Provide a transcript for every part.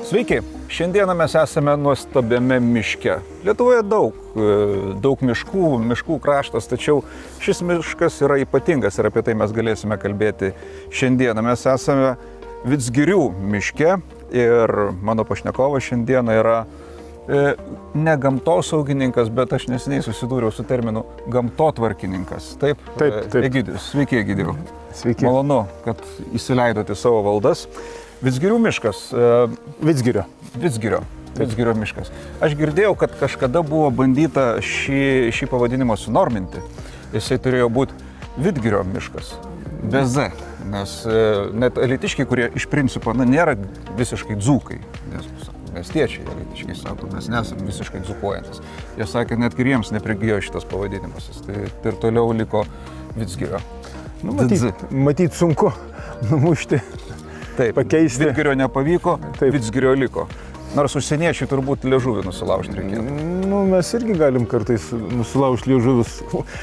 Sveiki, šiandieną mes esame nuostabiame miške. Lietuvoje daug miškų kraštas, tačiau šis miškas yra ypatingas ir apie tai mes galėsime kalbėti šiandieną. Mes esame Vidzgirių miške ir mano pašnekovas šiandieną yra ne gamtosaugininkas, bet aš neseniai susidūriau su terminu gamtotvarkininkas. Taip. Egidijus. Sveiki, Egidijau. Sveiki. Malonu, kad įsileidote savo valdas. Vidzgirių miškas. Vidzgirio miškas. Aš girdėjau, kad kažkada buvo bandyta šį pavadinimą sunorminti. Jisai turėjo būti Vidzgirio miškas. Be Z. Nes net alytiškiai, kurie iš principo nėra visiškai dzūkai, nes miestiečiai alytiškiai sako, mes nesame visiškai dzūkuojantis. Jie sakė, net ir jiems neprigijo šitas pavadinimas. Tai ir toliau liko Vidzgirio. Matyt sunku numušti. Taip, pakeisti. Vidzgirio nepavyko, Vidzgirio liko. Nors užsieniečiai turbūt liežuvį nusilaužti reikėtų. Mes irgi galim kartais nusilaužti liežuvius,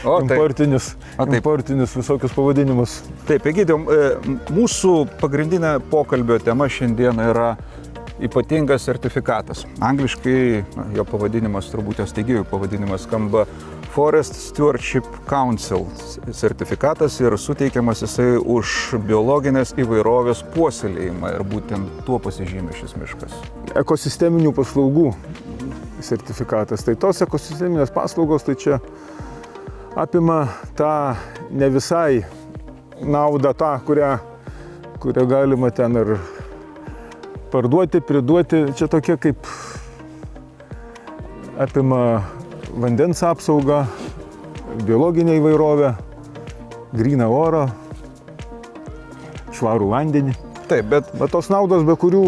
importinius visokius pavadinimus. Taip, Egidijau, mūsų pagrindinė pokalbio tema šiandien yra ypatingas sertifikatas. Angliškai jo pavadinimas, turbūt jo steigėjų pavadinimas skamba Forest Stewardship Council sertifikatas ir suteikiamas jisai už biologinės įvairovės puoselėjimą ir būtent tuo pasižymė šis miškas. Ekosisteminių paslaugų sertifikatas. Tai tos ekosisteminės paslaugos, tai čia apima tą ne visai naudą tą, kurią galima ten ir parduoti, priduoti. Čia tokia kaip apima vandens apsaugą, biologinę įvairovę, gryną orą, švarų vandenį. Taip, bet tos naudos, be kurių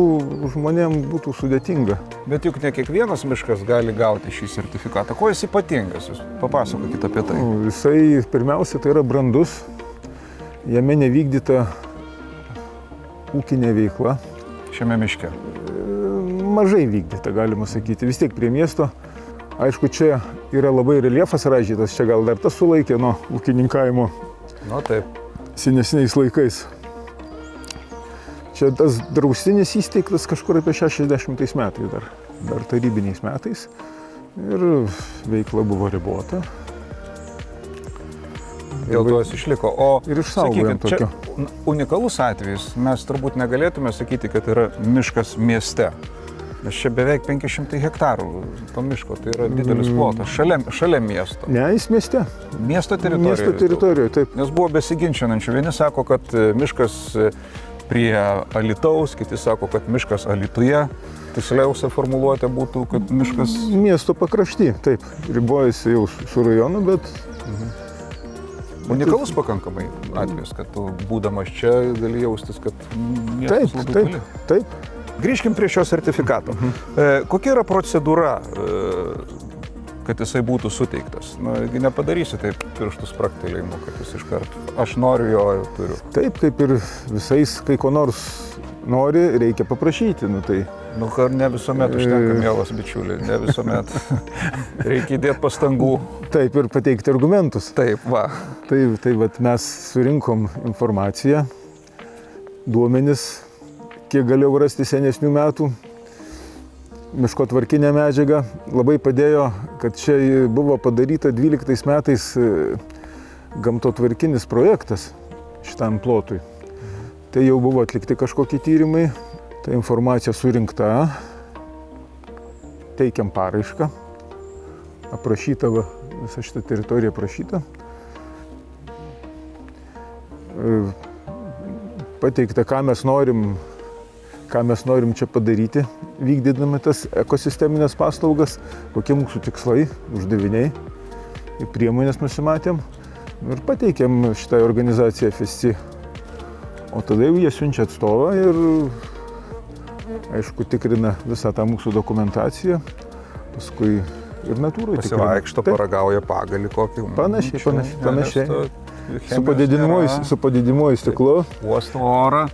žmonėms būtų sudėtinga. Bet juk ne kiekvienas miškas gali gauti šį sertifikatą. Kuo jis ypatingas? Jūs papasakokite apie tai. Jisai pirmiausia tai yra brandus, jame nevykdyta ūkinė veikla. Šiame miške? Mažai vykdyta, galima sakyti. Vis tiek prie miesto. Aišku, čia yra labai reljefas raižytas, čia gal dar tas sulaikė nuo ūkininkavimo senesniais laikais. Čia tas draustinis įsteigtas kažkur apie 60 metais, dar tarybiniais metais. Ir veikla buvo ribota. Dėl to jis išliko. O ir išsaugojant tokio. Čia unikalus atvejis, mes turbūt negalėtume sakyti, kad yra miškas mieste. Nes čia beveik 500 hektarų to miško, tai yra didelis plotas, šalia miesto. Ne, jis mieste. Miesto teritorijoje. Miesto teritorijoje, taip. Nes buvo besiginčinančių. Vieni sako, kad miškas prie Alytaus, kiti sako, kad miškas Alytuje. Tiksliausia formuluotė būtų, kad miškas... Miesto pakrašty, taip. Ribojasi jau su rajonu, bet... Unikalus pakankamai atvejis, kad tu būdamas čia gali jaustis, kad miestas labai toli. Taip. Grįžkim prie šio sertifikato. Kokia yra procedūra, kad jisai būtų suteiktas? Nepadarysi taip pirštų spraktelėjimų, kad jis iškart, aš noriu jo, turiu. Taip, kaip ir visais, kai ko nors nori, reikia paprašyti. Ne visuomet užtenka, mielas bičiuliai, ne visuomet. Reikia įdėti pastangų. Taip, ir pateikti argumentus. Taip, va. Tai mes surinkom informaciją, duomenis, kiek galėjau rasti senesnių metų, miško tvarkinę medžiagą. Labai padėjo, kad čia buvo padaryta 12 metais gamtotvarkinis projektas šitam plotui. Tai jau buvo atlikti kažkokie tyrimai, ta informacija surinkta, teikiam paraišką, aprašyta, visa šita teritorija aprašyta. Pateikta, ką mes norim čia padaryti, vykdydami tas ekosisteminės paslaugas, kokie mūsų tikslai, uždaviniai, priemonės nusimatėm ir pateikėm šitą organizaciją FSC. O tada jau jie siunčia atstovą ir, aišku, tikrina visą tą mūsų dokumentaciją, paskui ir natūrai tikrina. Pasivaikšto, paragauja pagalį kokį. Panašiai. Su padidinamuoju stiklu. Uosto orą.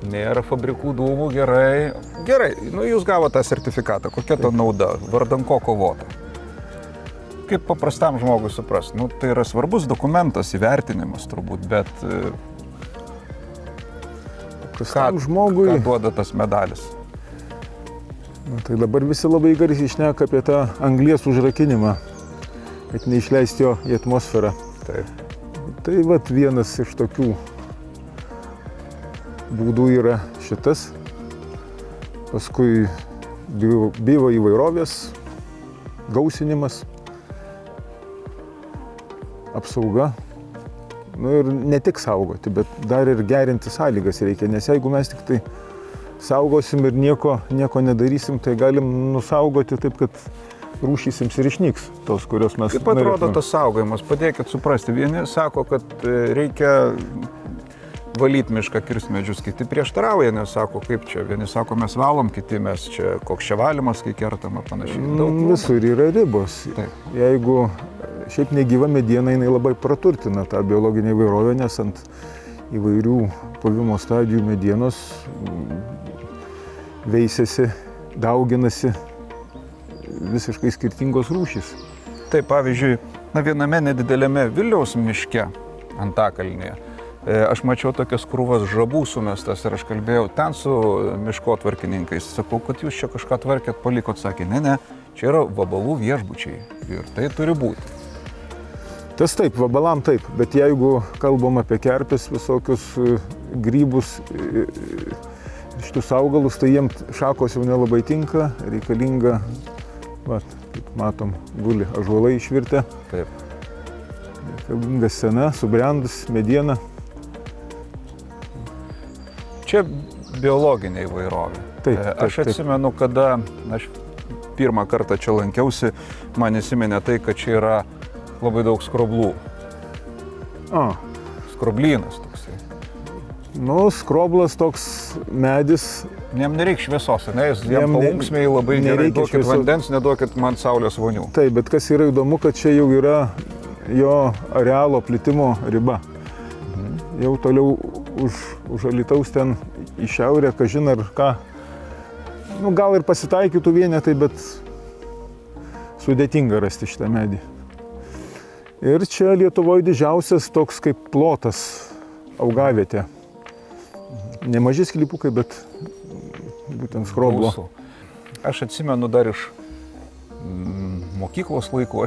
Nėra fabrikų dūmų, gerai. Gerai, jūs gavote tą sertifikatą. Kokia to nauda? Vardan ko kovota? Kaip paprastam žmogui suprast? Tai yra svarbus dokumentas, įvertinimas turbūt, bet paprastam žmogui ką duoda tas medalis? Tai dabar visi labai garsiai šneka apie tą anglies užrakinimą, kad neišleisti jo į atmosferą. Taip. Tai vat vienas iš tokių būdų yra šitas. Paskui bio įvairovės gausinimas, apsauga. Ir ne tik saugoti, bet dar ir gerinti sąlygas reikia, nes jeigu mes tik tai saugosim ir nieko nedarysim, tai galim nusaugoti taip, kad rūšys ims ir išnyks, tos, kurios mes Kaip atrodo tas saugojimas? Padėkit suprasti. Vieni sako, kad reikia valyti mišką, kirsti medžius, kiti prieštarauja, nes sako, kaip čia. Vieni sako, mes valom, kiti mes čia, koks čia valymas, kai kertam ar panašiai. Visur yra ribos. Taip. Jeigu šiaip negyva mediena, jinai labai praturtina tą biologinę įvairovę, nes ant įvairių puvimo stadijų medienos veisiasi, dauginasi visiškai skirtingos rūšys. Taip, pavyzdžiui, viename nedidelėme Vilniaus miške, Antakalnyje, aš mačiau tokias krūvas žabų sumestas ir aš kalbėjau ten su miškotvarkininkais. Sakau, kad jūs čia kažką tvarkėt, palikot, sakė, ne, čia yra vabalų viešbučiai ir tai turi būti. Tas taip, vabalam taip, bet jeigu kalbam apie kerpes, visokius grybus, šitus augalus, tai jiems šakos jau nelabai tinka, reikalinga, kaip matom, guli ąžuolai išvirtę. Taip. Reikalinga sena, subrendus mediena. Čia biologinė įvairovė. Taip, aš atsimenu, kada aš pirmą kartą čia lankiausi, man įsiminė tai, kad čia yra labai daug skroblų. Skroblynas toksai. Skroblas toks medis. Jam nereikia šviesos, ne? Jam paunksmiai labai gerai, duokit vandens, neduokit man saulės vonių. Taip, bet kas yra įdomu, kad čia jau yra jo arealo plitimo riba. Jau toliau už Alytaus ten į šiaurę, kažin ar ką. Gal ir pasitaikytų vienetai, bet sudėtinga rasti šitą medį. Ir čia Lietuvoje didžiausias toks kaip plotas augavietė. Nemaži sklypukai, bet būtent skroblo. Aš atsimenu dar iš mokyklos laikų,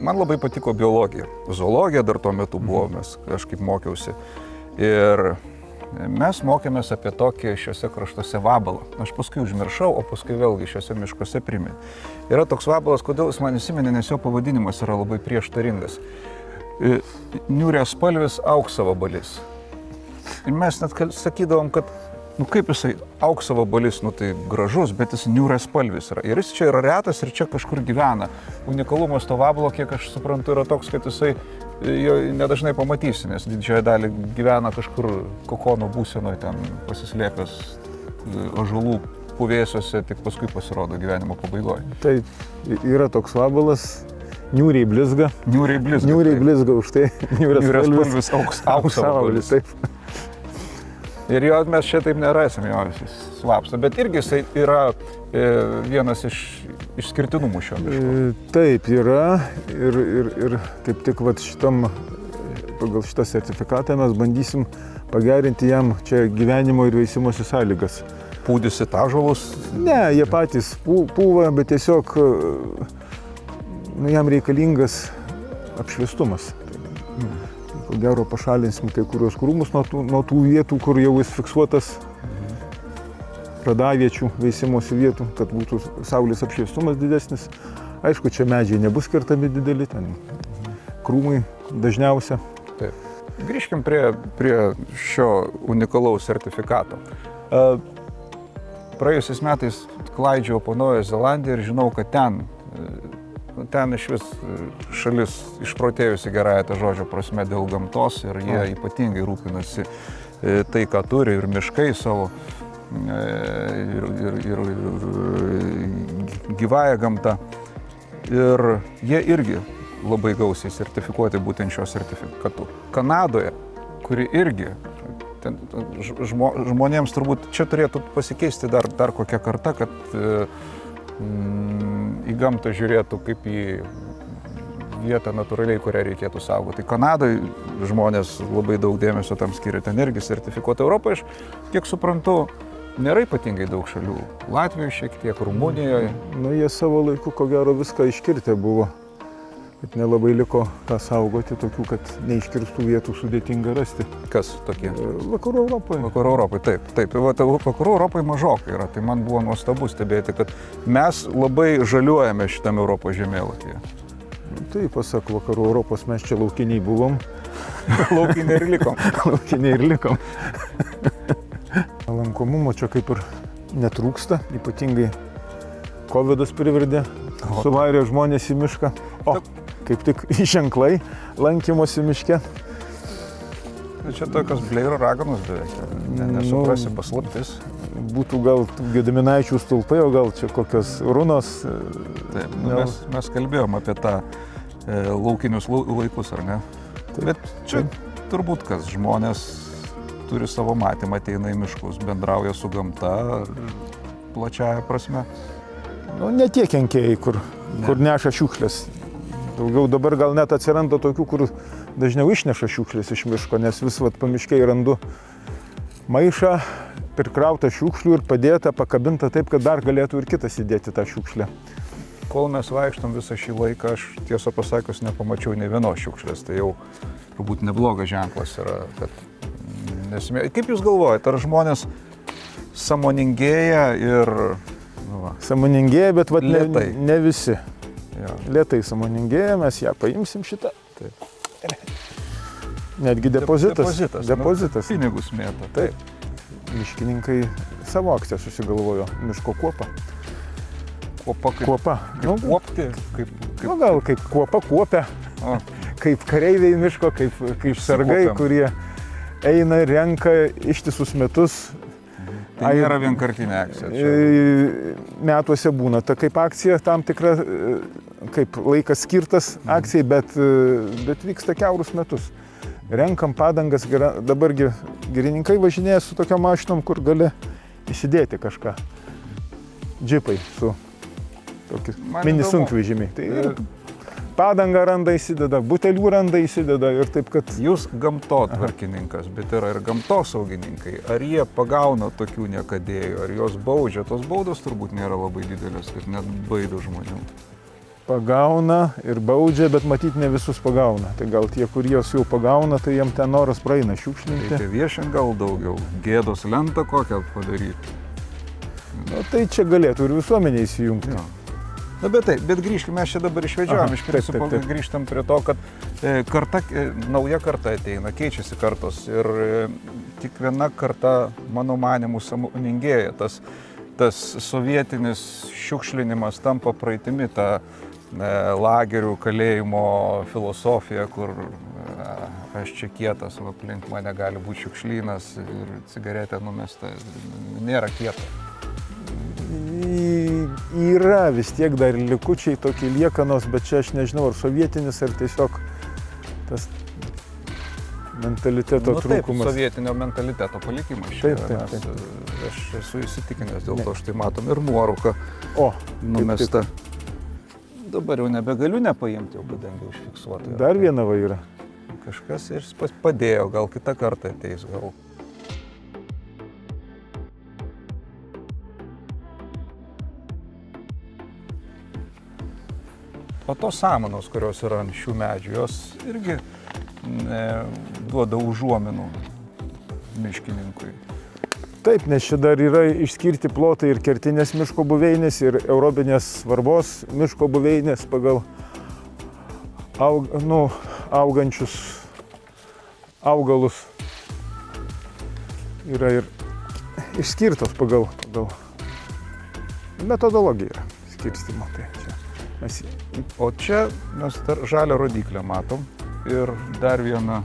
man labai patiko biologija. Zoologija dar tuo metu buvo, aš kaip mokiausi. Ir mes mokėmės apie tokį šiuose kraštuose vabalą. Aš paskui užmiršau, o paskui vėlgi šiuose miškuose priminė. Yra toks vabalas, kodėl jis man įsiminė, nes jo pavadinimas yra labai prieštaringas. Niūriaspalvis auksavabalis. Ir mes net sakydavom, kad kaip jisai auksavabalis, tai gražus, bet jis niūriaspalvis yra. Ir jis čia yra retas ir čia kažkur gyvena. Unikalumas to vabalo, kiek aš suprantu, yra toks, kad jisai jo nedažnai pamatysi, nes didžioji dalį gyvena kažkur kokono būsenoje, ten pasislėpęs ąžuolų puvėsiuose, tik paskui pasirodo gyvenimo pabaigoje. Tai yra toks vabalas, niūriai blizga. Niūriai blizga už tai. Niūriaspalvis auksavabalis. Taip. Ir jo mes čia taip nerasim, jo slapsta, bet irgi jisai yra vienas iš išskirtinumų šio miško. Taip yra ir kaip tik pagal šitą sertifikatą mes bandysim pagerinti jam čia gyvenimo ir veisimosi sąlygas. Pūdysit ąžuolus? Ne, jie patys pūva, bet tiesiog jam reikalingas apšviestumas. Ko gero pašalinsim kai kurios krūmus nuo tų vietų, kur jau jis fiksuotas, radaviečių veisimosi vietų, kad būtų saulės apšviestumas didesnis. Aišku, čia medžiai nebus kertami dideli, ten krūmai dažniausia. Taip. Grįžkim prie šio unikalaus sertifikato. Praėjusiais metais klaidžiau po Naująją Zelandiją ir žinau, kad ten iš vis šalis išprotėjusi gerąją tą žodžio prasme dėl gamtos ir jie ypatingai rūpinasi tai, ką turi, ir miškai savo, ir gyvąją gamtą. Ir jie irgi labai gausiai sertifikuoti būtent šio sertifikatu. Kanadoje, kuri irgi, žmonėms turbūt čia turėtų pasikeisti dar kokią kartą, kad į gamtą žiūrėtų kaip į vietą natūraliai, kurią reikėtų saugoti. Kanadoje žmonės labai daug dėmesio tam skiria, ten irgi sertifikuota. Europoje, aš kiek suprantu, nėra ypatingai daug šalių. Latvijoje šiek tiek, Rumunijoje. Nu, jie savo laiku, ko gero, viską iškirtę buvo. Bet nelabai liko ką saugoti, tokių, kad neiškirstų vietų sudėtinga rasti. Kas tokie? Vakarų Europoje. Vakarų Europoje, taip. Taip, vakarų Europoje mažokai yra. Tai man buvo nuostabu stebėti, kad mes labai žaliuojame šitame Europos žemėlapyje. Tai pasak Vakarų Europos, mes čia laukiniai buvom. Laukiniai ir likom. Laukiniai ir likom. Lankomumo čia kaip ir netrūksta, ypatingai Covidas privertė, suvarė žmonės į mišką. O, kaip tik ženklai lankymosi miške. Čia tokios Bleiro raganos beveik. Nesuprasi paslaptis. Būtų gal Gediminaičių stulpai, o gal čia kokios runos. Taip, mes kalbėjom apie tą laukinius laikus, ar ne? Taip, bet čia turbūt kas, žmonės turi savo matymą, ateina į miškus, bendrauja su gamta, plačiaja prasme. Nu, ne tie kenkėjai, kur neša šiukšlės. Daugiau dabar gal net atsiranda tokių, kur dažniau išneša šiukšlės iš miško, nes vis pamiškiai randu maišą, prikrautą šiukšlių ir padėtą, pakabintą taip, kad dar galėtų ir kitas įdėti tą šiukšlę. Kol mes vaikštom visą šį laiką, aš tiesą pasakius nepamačiau nei vienos šiukšlės, tai jau turbūt neblogas ženklas yra. Kaip Jūs galvojate, ar žmonės sąmoningėja ir... Sąmoningėja, bet ne visi. Ja. Lėtai sąmoningėja, mes ją paimsim šitą. Taip. Netgi depozitas. Nu, pinigus mėto. Taip. Miškininkai savo akciją susigalvojo. Miško kuopa. Kuopa. Nu, kuopti. Nu, gal kaip kuopa kuopia. Kaip kareiviai miško, kaip sargai, kurie eina ir renka ištisus metus. Tai nėra vienkartinė akcija. Metuose būna ta kaip akcija, tam tikra, kaip laikas skirtas akcijai, bet vyksta kiaurus metus. Renkam padangas, dabargi girininkai važinėja su tokiom mašinom, kur gali įsidėti kažką. Džipai su tokiu mini sunkvežimiai. Tai padangą randa įsideda, butelių randa įsideda ir taip, kad... Jūs gamtotvarkininkas, bet yra ir gamtosaugininkai. Ar jie pagauna tokių niekadėjų, ar jos baudžia? Tos baudos turbūt nėra labai didelės, kad net baido žmonių. Pagauna ir baudžia, bet matyt ne visus pagauna. Tai gal tie, kurie jos jau pagauna, tai jiem ten noras praeina šiukšlinti. Tai viešint gal daugiau, gėdos lentą kokią padaryti. Nu, tai čia galėtų ir visuomenė įsijungti. Ja. Na, bet grįžkime, mes čia dabar išvedžiojom, iš principo grįžtam prie to, kad nauja karta ateina, keičiasi kartos ir kiekviena karta, mano manimu, sąmoningėja. Tas sovietinis šiukšlinimas tampa praeitimi, ta lagerių kalėjimo filosofija, kur aš čia kietas, aplink mane gali būti šiukšlynas ir cigaretė numesta, nėra kieta. Yra vis tiek dar likučiai tokie liekanos, bet čia aš nežinau, ar sovietinis, ar tiesiog tas mentaliteto trūkumas. Taip, sovietinio mentaliteto palikimas. Taip. Aš esu įsitikinęs, dėl to štai matom ir nuorūką numesta. Dabar jau nebegaliu nepaimti, jau kadangi užfiksuota. Dar viena va yra. Kažkas ir padėjo, gal kitą kartą ateis, gal. O tos samanos, kurios yra ant šių medžių, jos irgi duoda užuominų miškininkui. Taip, nes čia dar yra išskirti plotai ir kertinės miško buveinės, ir aerobinės svarbos miško buveinės pagal augančius augalus. Yra ir išskirtos pagal metodologiją skirstymo. Tai čia. O čia mes žalią rodiklę matom ir dar vieną,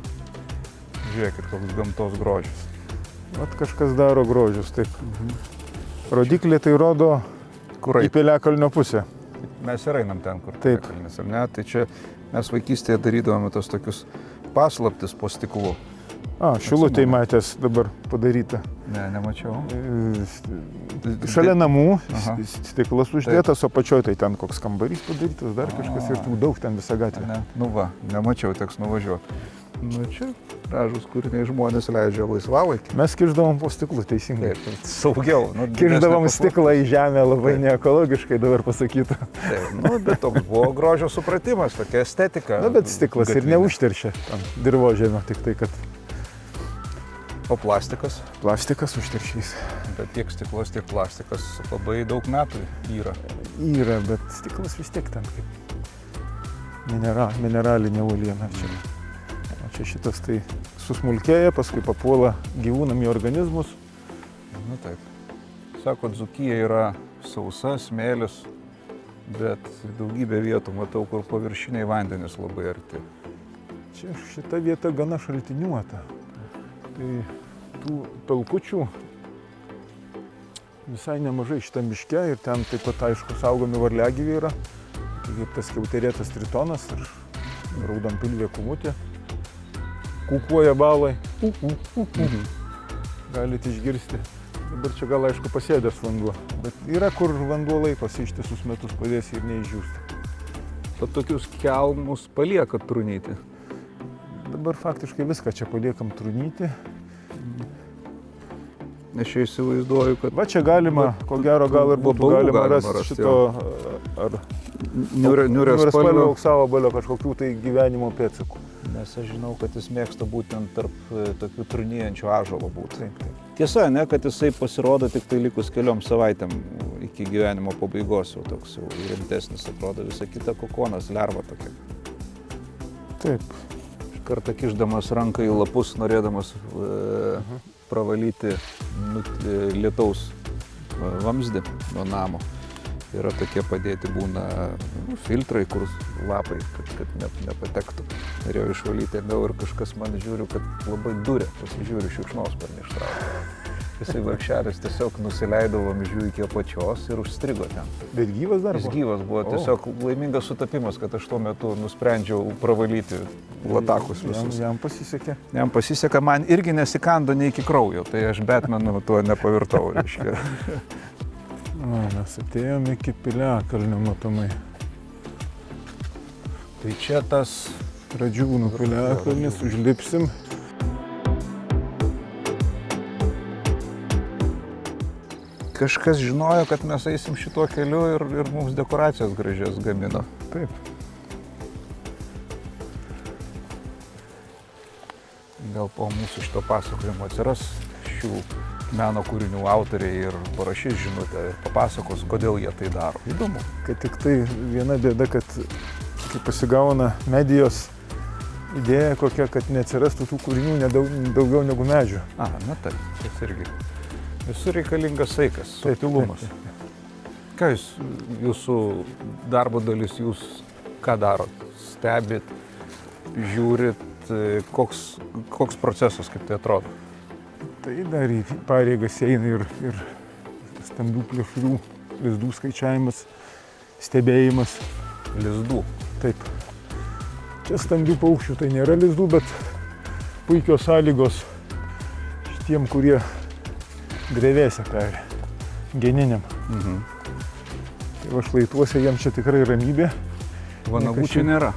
žiūrėkit, koks gamtos grožis. Vat kažkas daro grožius, taip. Rodiklė tai rodo į Piliakalnio pusę. Mes ir einam ten, kur Piliakalnis, ar ne? Tai čia mes vaikystėje darydavome tos tokius paslaptis po stiklu. Šilutėj matęs dabar padaryta. Ne, nemačiau. Šalia namų stiklas uždėtas, o pačioj tai ten koks kambarys padarytas, dar kažkas ir daug ten visą gatvę. Ne, nu va, nemačiau, teks nuvažiuoti. Nu čia gražus kūriniai, žmonės leidžia laisvalaikį. Mes kišdavom po stiklu, teisingai. Taip, saugiau. Nu, Kišdavom didesnė stiklą į žemę, labai Taip. neekologiškai dabar pasakyta. Taip, nu, bet toks buvo grožio supratimas, tokia estetika. Na, bet stiklas ir gatvinė. neužteršia tam dirvožėmio, tik tai, kad O plastikas? plastikas užteršys. Bet tiek stiklas, tiek plastikas labai daug metų yra. Yra, bet stiklas vis tiek ten kaip mineralinė uoliena. O čia šitas tai susmulkėja, paskui papuola gyvūnam į organizmus. Nu taip. Sako, Dzūkija yra sausa, smėlis, bet daugybė vietų matau, kur paviršiniai vandenys labai arti. Čia šita vieta gana šaltiniuota. Tai tų pelkučių visai nemažai šitam miške ir ten taip pat, aišku, saugomi varliagyviai yra. Kaip tas kiauterėtas tritonas ir raudonpilvė kumutė. Kūkuoja balai. Galite išgirsti. Dabar čia gal, aišku, pasėdęs vanduo. Bet yra, kur vanduo laikosi ištisus metus, padės ir neišdžiūsta. Tad tokius kelmus palieka trunyti. Dabar faktiškai viską čia paliekam trunyti. Aš čia įsivaizduoju, kad Va čia galima, ko gero, gal ir būtų vabalų galima galima rasti rasti, šito ar niuriaspalvio. auksavabalio kažkokių tai gyvenimo pėdsakų. Nes aš žinau, kad jis mėgsta būtent tarp tokių trūnyjančių ąžuolų būti. Taip, taip. Tiesa, ne, kad jisai pasirodo tik tai likus keliom savaitėm iki gyvenimo pabaigos, jau toks jau rimtesnis atrodo, visa kita kokonas, lerva tokia. Taip. Kartą kišdamas ranką į lapus, norėdamas pravalyti lietaus vamzdį nuo namo. Yra tokie padėti būna filtrai, kur lapai, kad nepatektų. Norėjau išvalyti, ėmiau ir kažkas man žiūriu, kad labai durė, pasižiūriu šikšnosparnį ištraukė. Jisai vargšelis tiesiog nusileido vamzdžių iki apačios ir užstrigo ten. Bet gyvas dar Jis buvo? gyvas buvo, tiesiog laimingas sutapimas, kad aš tuo metu nusprendžiau pravalyti latakus visus. Jam pasisekė. Jam pasiseka, man irgi nesikando nei iki kraujo, tai aš Batmanu tuo nepavirtau, reiškia. Mes atėjome iki Piliakalnio matomai. Tai čia tas Radžiūnų Piliakalnis, užlipsim. kažkas žinojo, kad mes eisim šituo keliu ir mums dekoracijas gražias gamino. Taip. Gal po mūsų šito pasakojimo atsiras šių meno kūrinių autoriai ir parašys žinutę ir papasakos, kodėl jie tai daro. Įdomu. Kad tik tai viena bėda, kad kai pasigauna medijos idėja kokia, kad neatsirastų tų kūrinių daugiau negu medžių. A, na taip, tas irgi. Visur reikalingas saikas, subtilumas. Ką jūs, jūsų darbo dalis, jūs ką darot? Stebit, žiūrit, koks procesas, kaip tai atrodo? Tai dar į pareigas eina ir stambių plėšrių lizdų skaičiavimas, stebėjimas. Lizdų? Taip. Čia stambių paukščių tai nėra lizdų, bet puikios sąlygos šitiem, kurie drevėse peri, geniniam. Mhm. Tai va šlaituose jam čia tikrai ramybė. Vanagų čia nėra?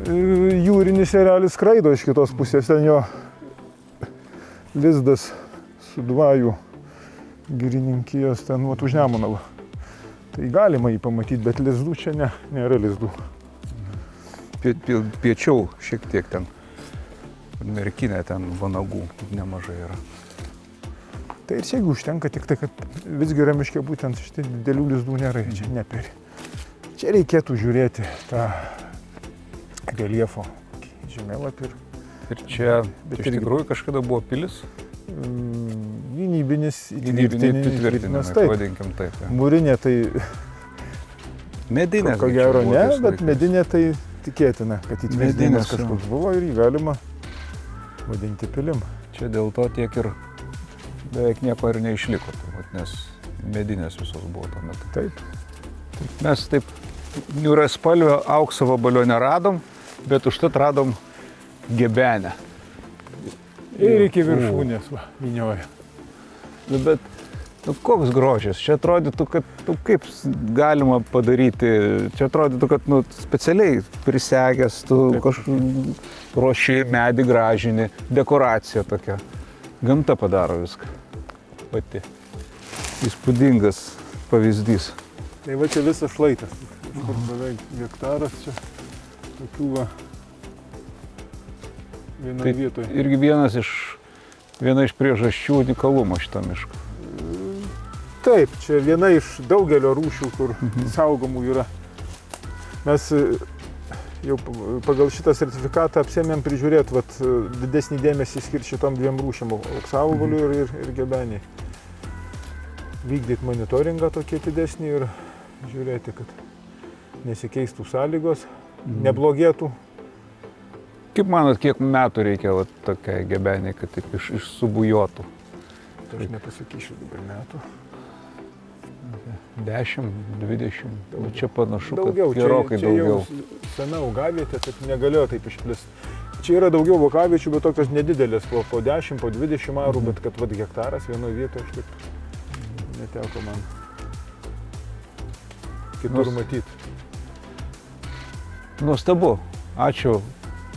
Jūrinis erelis skraido iš kitos pusės, ten jo lizdas su dvajų girininkijos ten už Nemuno. Tai galima jį pamatyti, bet lizdų čia nėra lizdų. Piečiau šiek tiek ten, merkinė ten vanagų nemažai yra. Tai ir čia užtenka tik tai, kad Vidzgirio miške būtent šitie didelių lizdų nėra, čia neperi. Čia reikėtų žiūrėti tą reliefo žemėlapį. Ir čia iš tikrųjų kažkada buvo pilis? Gynybinis įtvirtinimas, taip. Vadinkim taip. Ja. Mūrinė tai Medinės. ko gero ne, bet medinė tai tikėtina, kad įtvirtinimas Medinės, kažkoks buvo ir jį galima vadinti pilim. Čia dėl to tiek ir beveik nieko ir neišliko, nes medinės visos buvo tuo metu. Taip. Mes taip niuraspalvio auksavabalio neradom, bet užtat radom gebenę. Ir iki viršūnės, va, vynioja. Nu, bet Nu, koks grožis, čia atrodytų, kad kaip galima padaryti, čia atrodytų, kad specialiai prisegęs, tu ruoši medį gražinį, dekoracija tokia. Gamta padaro viską pati. Įspūdingas pavyzdys. Tai va čia visas šlaitas, kur beveik hektaras čia, tokių va, vienoje vietoje. Irgi viena iš priežasčių unikalumo šito miško. Taip, čia viena iš daugelio rūšių, kur saugomų yra. Mes jau pagal šitą sertifikatą apsėmėm prižiūrėti, didesnį dėmesį skirti šitom dviem rūšiam, auksavabaliui ir gebeniai. Vykdyti monitoringą tokį didesnį ir žiūrėti, kad nesikeistų sąlygos, neblogėtų. Kaip manot, kiek metų reikia tokiai gebeniai, kad taip išsubujotų? Aš nepasakysiu dabar metų. 10, 20, čia panašu, daugiau, kad gerokai daugiau. Čia jau sena augavietė, taip negalėjo taip išplisti. Čia yra daugiau augaviečių, bet tokios nedidelės, po 10, po 20 arų, bet kad hektaras vienoje vietoje, aš taip neteko man kitur matyti. Nuostabu. Ačiū,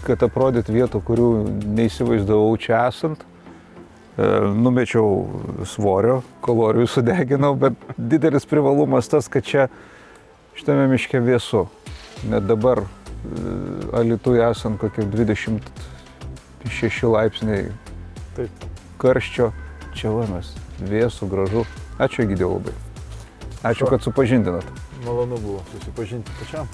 kad aprodyt vietų, kurių neįsivaizdavau čia esant. Numečiau svorio, kalorijų sudeginau, bet didelis privalumas tas, kad čia šitame miške vėsu. Net dabar Alytuje esant kokie 26 laipsniai karščio, čia vanas, vėsu, gražu. Ačiū, Egidijau, labai. Ačiū, kad supažindinat. Malonu buvo susipažinti pačiam.